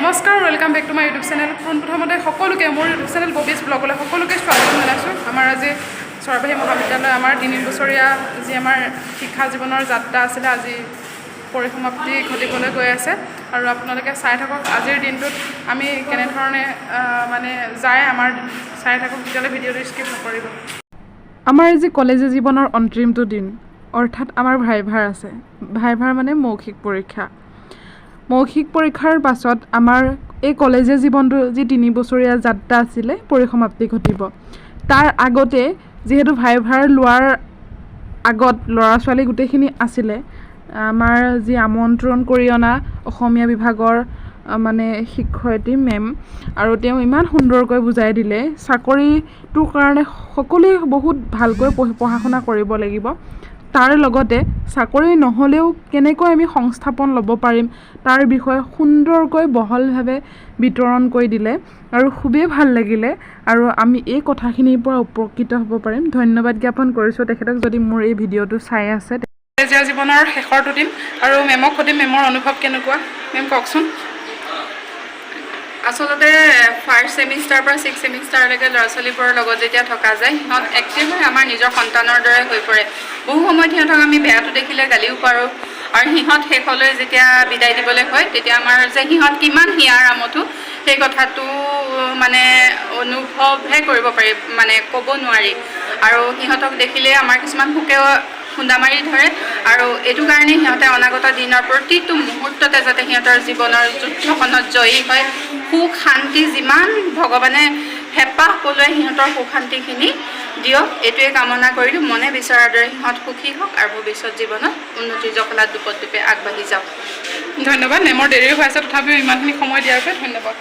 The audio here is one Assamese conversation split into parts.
নমস্কাৰ welcome back to my YouTube channel প্ৰথমতে সকলোকে মোৰ ইউটিউব চেনেল ববিজ ব্লগলৈ সকলোকে স্বাগত জনাইছোঁ আমাৰ আজি চৰবাহী মহাবিদ্যালয় আমাৰ 3 বছৰীয়া যি আমাৰ শিক্ষা জীৱনৰ যাত্ৰা আছিল আজি পৰিসমাপ্তি ঘটিবলৈ গৈ আছে আৰু আপোনালোকে চাই থাকক আজিৰ দিনটোত আমি কেনেধৰণে মানে যায় আমাৰ চাই থাকক তেতিয়ালৈ ভিডিঅ'টো স্কিপ নকৰিব আমাৰ আজি কলেজীয়া জীৱনৰ অন্তিমটো দিন অৰ্থাৎ আমাৰ ভাইভাৰ আছে ভাইভাৰ মানে মৌখিক পৰীক্ষা মৌখিক পৰীক্ষাৰ পাছত আমাৰ এই কলেজীয়া জীৱনটো যি 3 বছৰীয়া যাত্ৰা আছিলে পৰিসমাপ্তি ঘটিব তাৰ আগতে যেহেতু ভাইভাৰ লোৱাৰ আগত ল'ৰা ছোৱালী গোটেইখিনি আছিলে আমাৰ যি আমন্ত্ৰণ কৰি অনা অসমীয়া বিভাগৰ মানে শিক্ষয়িত্ৰী মেম আৰু তেওঁ ইমান সুন্দৰকৈ বুজাই দিলে চাকৰিটোৰ কাৰণে সকলোৱে বহুত ভালকৈ পঢ়া শুনা কৰিব লাগিব তাৰ লগতে চাকৰি নহলেও কেনেকৈ আমি সংস্থাপন ল'ব পাৰিম তাৰ বিষয়ে সুন্দৰকৈ বহলভাৱে বিতৰণ কৰি দিলে আৰু খুবেই ভাল লাগিলে আৰু আমি এই কথাখিনিৰ পৰা উপকৃত হ'ব পাৰিম ধন্যবাদ জ্ঞাপন কৰিছোঁ তেখেতক যদি মোৰ এই ভিডিঅ'টো চাই আছে কলেজীয়া জীৱনৰ শেষৰটো দিন আৰু মেমক সুধিম মেমৰ অনুভৱ কেনেকুৱা মেম কওকচোন আচলতে ফাৰ্ষ্ট সেমিষ্টাৰ পৰা 6 সেমিষ্টাৰলৈকে ল'ৰা ছোৱালীবোৰৰ লগত যেতিয়া থকা যায় সিহঁত এক্টিভ হৈ আমাৰ নিজৰ সন্তানৰ দৰে হৈ পৰে বহু সময়ত সিহঁতক আমি বেয়াটো দেখিলে গালিও পাৰোঁ আৰু সিহঁত শেষলৈ যেতিয়া বিদায় দিবলৈ হয় তেতিয়া আমাৰ যে সিহঁত কিমান হিয়াৰ আমঠু সেই কথাটো মানে অনুভৱহে কৰিব পাৰি মানে ক'ব নোৱাৰি আৰু সিহঁতক দেখিলে আমাৰ কিছুমান সুকেও খুন্দা মাৰি ধৰে আৰু এইটো কাৰণে সিহঁতে অনাগত দিনৰ প্ৰতিটো মুহূৰ্ততে যাতে সিহঁতৰ জীৱনৰ যুদ্ধখনত জয়ী হয় সুখ শান্তি যিমান ভগৱানে হেঁপাহ পলুৱাই সিহঁতৰ সুখ শান্তিখিনি দিয়ক এইটোৱে কামনা কৰিলোঁ মনে বিচৰাৰ দৰে সিহঁত সুখী হওক আৰু ভৱিষ্যত জীৱনত উন্নতিৰ জখলাত দুপদূপে আগবাঢ়ি যাওক ধন্যবাদ মেমৰ দেৰি হৈ আছে তথাপিও ইমানখিনি সময় দিয়াৰ বাবে ধন্যবাদ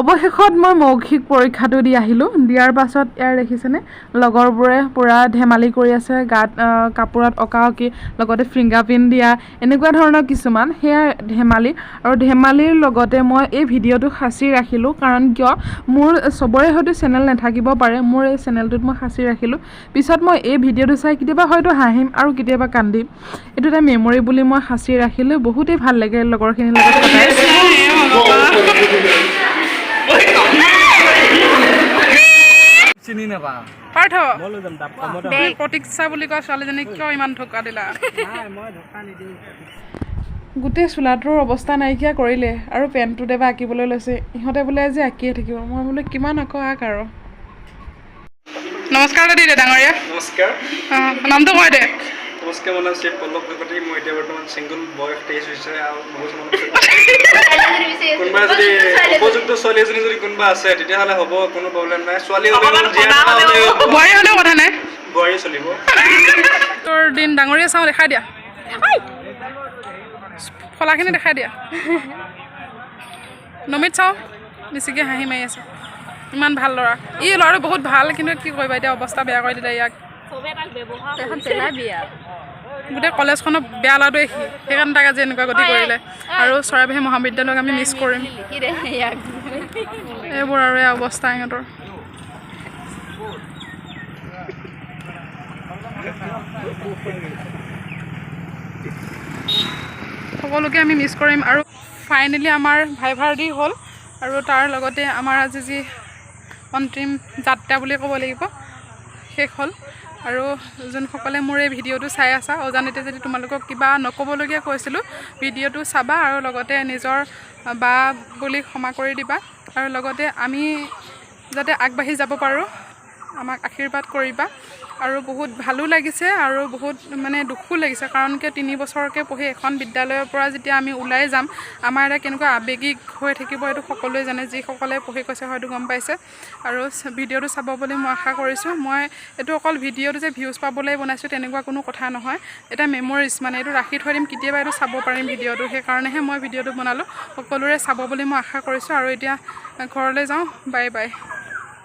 অৱশেষত মই মৌখিক পৰীক্ষাটো দি আহিলোঁ দিয়াৰ পাছত ইয়াৰ দেখিছেনে লগৰবোৰে পূৰা ধেমালি কৰি আছে গাত কাপোৰত অঁকা লগতে ফিংগাৰ প্ৰিণ্ট দিয়া এনেকুৱা ধৰণৰ কিছুমান সেয়া ধেমালি আৰু ধেমালিৰ লগতে মই এই ভিডিঅ'টো সাঁচি ৰাখিলোঁ কাৰণ কিয় মোৰ চবৰে হয়তো চেনেল নাথাকিব পাৰে মোৰ এই চেনেলটোত মই সাঁচি ৰাখিলোঁ পিছত মই এই ভিডিঅ'টো চাই কেতিয়াবা হয়তো হাঁহিম আৰু কেতিয়াবা কান্দিম এইটো এটা মেমৰি বুলি মই সাঁচি ৰাখিলোঁ বহুতেই ভাল লাগে লগৰখিনিৰ লগত চিনি নাপা পাৰ্থ বলো যাম তাপ কমতে তুমি প্ৰতীক্ষা বুলি কোৱা ছোৱালীজনীক কিয় ইমান ধোকা দিলা নাই মই ধক্কা নিদিওঁ গোটেই চোলাটোৰ অৱস্থা নাইকিয়া কৰিলে আৰু পেণ্টটোতে বা আঁকিবলৈ লৈছে ইহঁতে বোলে আজি আঁকিয়ে থাকিব মই বোলে কিমান আকৌ আঁক আৰু নমস্কাৰ দাদা ডাঙৰীয়া নমস্কাৰ নামটো কয় দে নমস্কাৰ মোৰ নাম শ্ৰী পল্লৱ কাকতি মই এতিয়া বৰ্তমান ছিংগল বয়স 23 হৈছে আৰু কোনোবা যদি উপযুক্ত ছোৱালী এজনী যদি কোনোবা আছে তেতিয়াহ'লে হ'ব কোনো প্ৰব্লেম নাই ছোৱালী বোৱাৰী হ'লেও কথা নাই বোৱাৰী চলিব তোৰ দিন ডাঙৰীয়া চাওঁ দেখাই দিয়া ফলাখিনি দেখাই দিয়া নমিত চাওঁ বেছিকৈ হাঁহি মাৰি আছে ইমান ভাল ল'ৰা ই ল'ৰাটো বহুত ভাল কিন্তু কি কৰিবা এতিয়া অৱস্থা বেয়া কৰি দিলে ইয়াক গোটেই কলেজখনত বেয়া ল'ৰাটোৱে সেইকাৰণে তাক আজি এনেকুৱা গতি কৰিলে আৰু চৰাইবাহী মহাবিদ্যালয়ক আমি মিছ কৰিম এইবোৰ আৰু এই অৱস্থা সিহঁতৰ সকলোকে আমি মিছ কৰিম আৰু ফাইনেলি আমাৰ ভাইভাৰ দি হ'ল আৰু তাৰ লগতে আমাৰ আজি যি অন্তিম যাত্ৰা বুলি ক'ব লাগিব শেষ হ'ল আৰু যোনসকলে মোৰ এই ভিডিঅ'টো চাই আছা অজানিতে যদি তোমালোকক কিবা নক'বলগীয়া কৈছিলোঁ ভিডিঅ'টো চাবা আৰু লগতে নিজৰ বা বুলি ক্ষমা কৰি দিবা আৰু লগতে আমি যাতে আগবাঢ়ি যাব পাৰোঁ আমাক আশীৰ্বাদ কৰিবা আৰু বহুত ভালো লাগিছে আৰু বহুত মানে দুখো লাগিছে কাৰণ কিয় 3 বছৰকৈ পঢ়ি এখন বিদ্যালয়ৰ পৰা যেতিয়া আমি ওলাই যাম আমাৰ এটা কেনেকুৱা আৱেগিক হৈ থাকিব এইটো সকলোৱে জানে যিসকলে পঢ়ি কৈছে হয়তো গম পাইছে আৰু ভিডিঅ'টো চাব বুলি মই আশা কৰিছোঁ মই এইটো অকল ভিডিঅ'টো যে ভিউজ পাবলৈ বনাইছোঁ তেনেকুৱা কোনো কথা নহয় এটা মেমৰিজ মানে এইটো ৰাখি থৈ দিম কেতিয়াবা এইটো চাব পাৰিম ভিডিঅ'টো সেইকাৰণেহে মই ভিডিঅ'টো বনালোঁ সকলোৰে চাব বুলি মই আশা কৰিছোঁ আৰু এতিয়া ঘৰলৈ যাওঁ বাই বাই